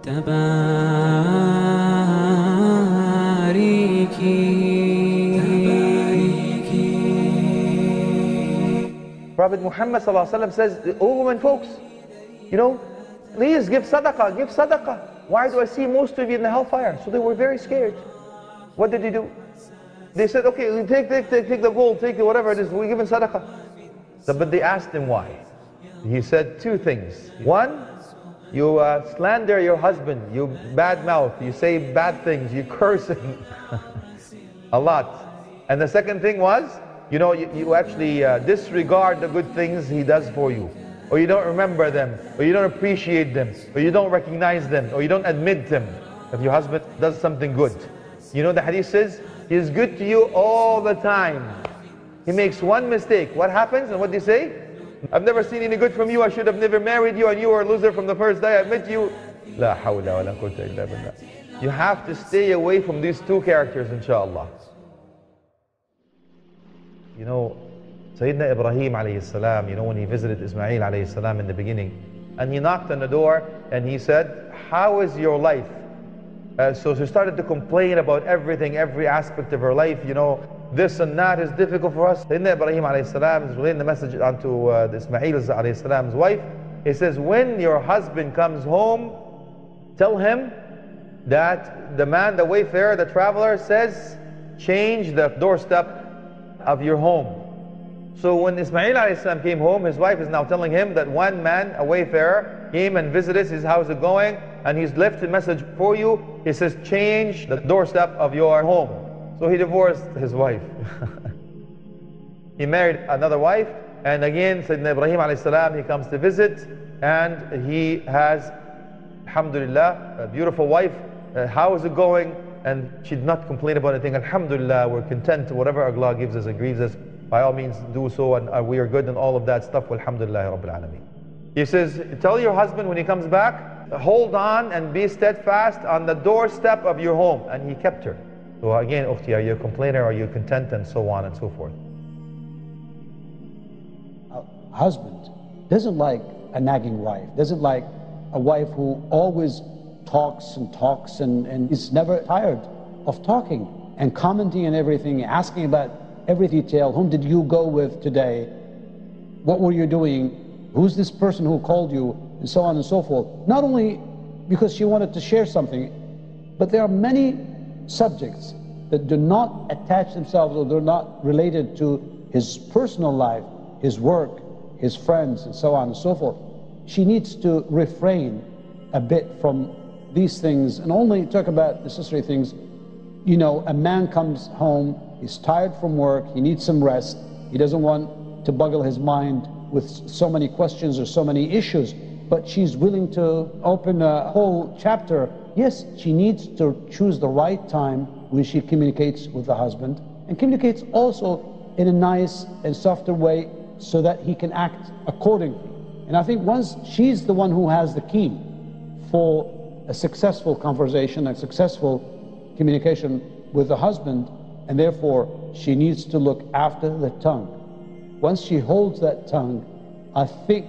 Prophet Muhammad ﷺ says, "O women folks, please give sadaqah, give sadaqah. Why do I see most of you in the hellfire?" So they were very scared. What did he do? They said, "Okay, take the gold, take the whatever it is, we're giving sadaqah." But they asked him why. He said two things. One, you slander your husband, you bad mouth, you say bad things, you curse him a lot. And the second thing was, you actually disregard the good things he does for you, or you don't remember them, or you don't appreciate them, or you don't recognize them, or you don't admit them, that your husband does something good. The hadith says, he is good to you all the time. He makes one mistake. What happens? And what do you say? "I've never seen any good from you. I should have never married you, and you were a loser from the first day I met you." La hawla wa la quwwata illa billah. You have to stay away from these two characters, inshallah. Sayyidina Ibrahim alayhi salam, when he visited Ismail alayhi salam in the beginning, and he knocked on the door and he said, "How is your life?" So she started to complain about everything, every aspect of her life. This and that is difficult for us. Sayyidina Ibrahim alayhi salam is relaying the message onto Ismail alayhi salam's wife. He says, "When your husband comes home, tell him that the man, the wayfarer, the traveler says, change the doorstep of your home." So when Ismail alayhi salam came home, his wife is now telling him that one man, a wayfarer, came and visited his house going, and he's left a message for you. He says, change the doorstep of your home. So he divorced his wife. He married another wife, and again, Sayyidina Ibrahim alayhi salam, he comes to visit, and he has, alhamdulillah, a beautiful wife. How is it going? And she did not complain about anything. Alhamdulillah, we're content. Whatever Allah gives us and grieves us, by all means do so, and we are good and all of that stuff. Alhamdulillah Rabbil Alameen. He says, tell your husband when he comes back, hold on and be steadfast on the doorstep of your home. And he kept her. So again, Ukhti, are you a complainer? Are you content? And so on and so forth. A husband doesn't like a nagging wife, doesn't like a wife who always talks and is never tired of talking and commenting on everything, asking about every detail. Whom did you go with today? What were you doing? Who's this person who called you? And so on and so forth. Not only because she wanted to share something, but there are many subjects that do not attach themselves or they're not related to his personal life, his work, his friends, and so on and so forth. She needs to refrain a bit from these things and only talk about necessary things. You know, a man comes home, he's tired from work, he needs some rest, he doesn't want to boggle his mind with so many questions or so many issues, but she's willing to open a whole chapter. Yes, she needs to choose the right time when she communicates with the husband, and communicates also in a nice and softer way so that he can act accordingly. And I think once she's the one who has the key for a successful conversation, a successful communication with the husband, and therefore she needs to look after the tongue. Once she holds that tongue, I think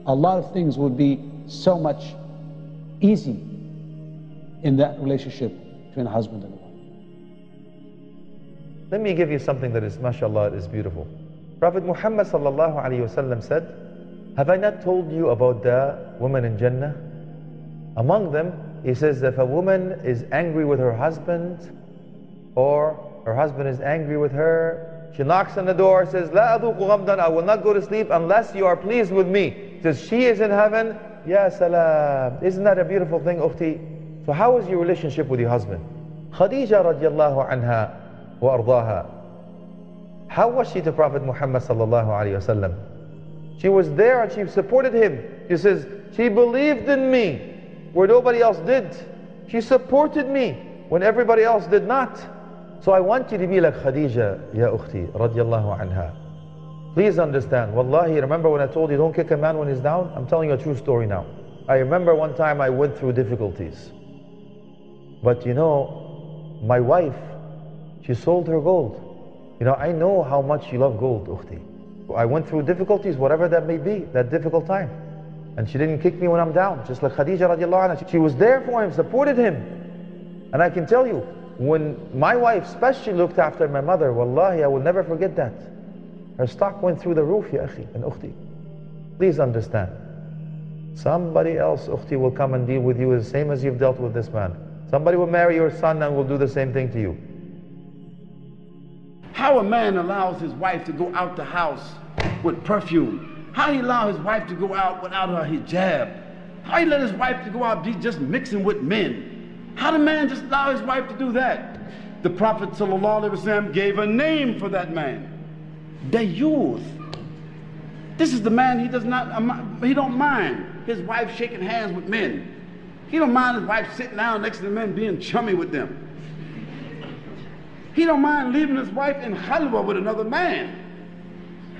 a lot of things would be so much easy in that relationship between a husband and a wife. Let me give you something that is, mashallah, is beautiful. Prophet Muhammad sallallahu alayhi wasallam said, have I not told you about the women in Jannah? Among them, he says, if a woman is angry with her husband, or her husband is angry with her, she knocks on the door, says, La aduqu ghamdan, I will not go to sleep unless you are pleased with me. Says, she is in heaven. Ya salam. Isn't that a beautiful thing, Ukhti? So how is your relationship with your husband? Khadija radiallahu anha wa ardaha. How was she to Prophet Muhammad sallallahu alayhi wasallam? She was there and she supported him. She says, she believed in me where nobody else did. She supported me when everybody else did not. So I want you to be like Khadija, ya ukhti, radiallahu anha. Please understand, wallahi, remember when I told you don't kick a man when he's down? I'm telling you a true story now. I remember one time I went through difficulties. But you know, my wife, she sold her gold. You know, I know how much you love gold, ukhti. I went through difficulties, whatever that may be, that difficult time. And she didn't kick me when I'm down, just like Khadija radiallahu anha. She was there for him, supported him. And I can tell you, when my wife especially looked after my mother, wallahi, I will never forget that. Her stock went through the roof, ya akhi and ukhti. Please understand. Somebody else, ukhti, will come and deal with you the same as you've dealt with this man. Somebody will marry your son and will do the same thing to you. How a man allows his wife to go out the house with perfume. How he allow his wife to go out without her hijab. How he let his wife to go out just mixing with men. How the man just allow his wife to do that? The Prophet ﷺ gave a name for that man. Dayyuth. This is the man, he don't mind his wife shaking hands with men. He don't mind his wife sitting down next to the men being chummy with them. He don't mind leaving his wife in khalwa with another man.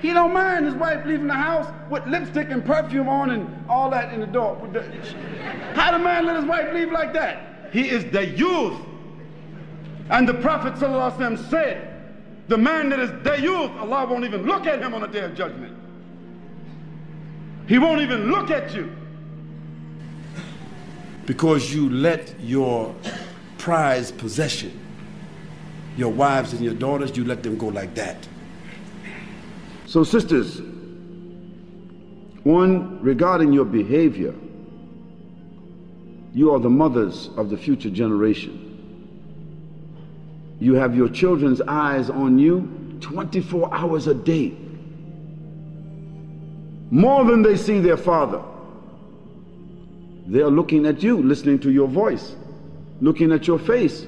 He don't mind his wife leaving the house with lipstick and perfume on and all that in the door. How the man let his wife leave like that? He is the youth. And the Prophet ﷺ said, the man that is the youth, Allah won't even look at him on the day of judgment. He won't even look at you. Because you let your prized possession, your wives and your daughters, you let them go like that. So sisters, one, regarding your behavior, you are the mothers of the future generation. You have your children's eyes on you 24 hours a day. More than they see their father. They are looking at you, listening to your voice, looking at your face,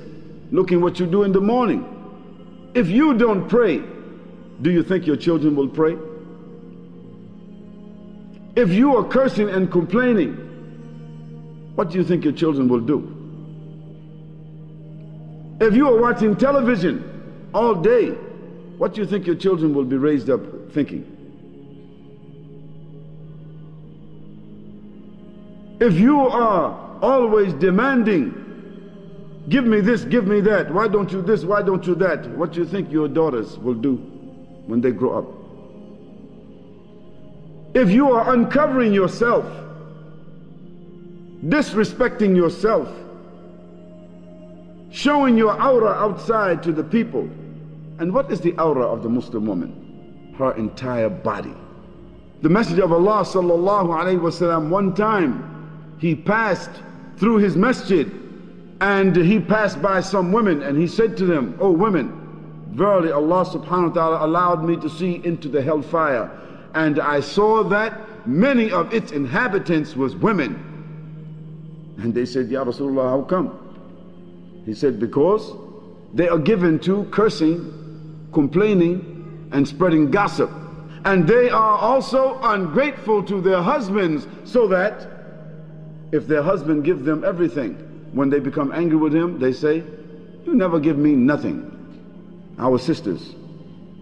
looking what you do in the morning. If you don't pray, do you think your children will pray? If you are cursing and complaining, what do you think your children will do? If you are watching television all day, what do you think your children will be raised up thinking? If you are always demanding, give me this, give me that, why don't you this, why don't you that, what do you think your daughters will do when they grow up? If you are uncovering yourself, disrespecting yourself, showing your aura outside to the people, and what is the aura of the Muslim woman? Her entire body. The Messenger of Allah sallallahu alaihi wasallam, one time he passed through his masjid and he passed by some women and he said to them, "O women, verily Allah subhanahu wa ta'ala allowed me to see into the hellfire, and I saw that many of its inhabitants was women." And they said, "Ya Rasulullah, how come?" He said, "Because they are given to cursing, complaining and spreading gossip, and they are also ungrateful to their husbands, so that if their husband gives them everything, when they become angry with him, they say, 'You never give me nothing.'" Our sisters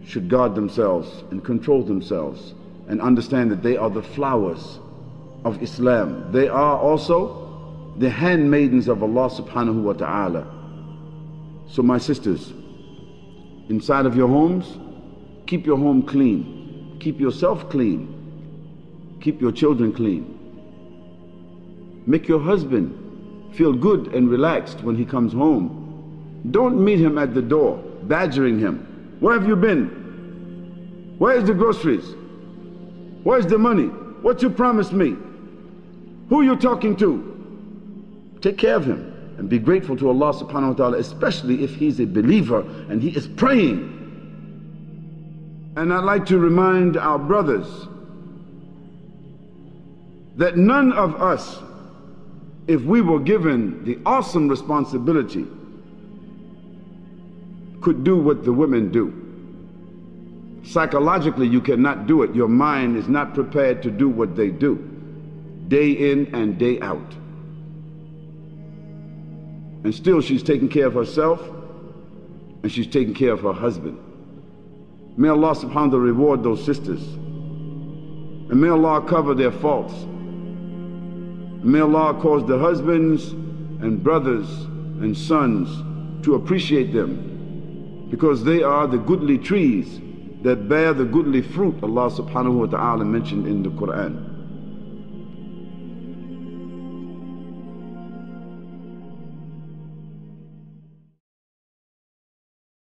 should guard themselves and control themselves and understand that they are the flowers of Islam. They are also the handmaidens of Allah subhanahu wa ta'ala. So my sisters, inside of your homes, keep your home clean, keep yourself clean, keep your children clean. Make your husband feel good and relaxed when he comes home. Don't meet him at the door badgering him. "Where have you been? Where is the groceries? Where's the money? What you promised me? Who you talking to?" Take care of him and be grateful to Allah subhanahu wa ta'ala, especially if he's a believer and he is praying. And I'd like to remind our brothers that none of us, if we were given the awesome responsibility, could do what the women do. Psychologically, you cannot do it. Your mind is not prepared to do what they do, day in and day out. And still she's taking care of herself and she's taking care of her husband. May Allah subhanahu wa ta'ala reward those sisters. And may Allah cover their faults. May Allah cause the husbands and brothers and sons to appreciate them, because they are the goodly trees that bear the goodly fruit Allah subhanahu wa ta'ala mentioned in the Quran.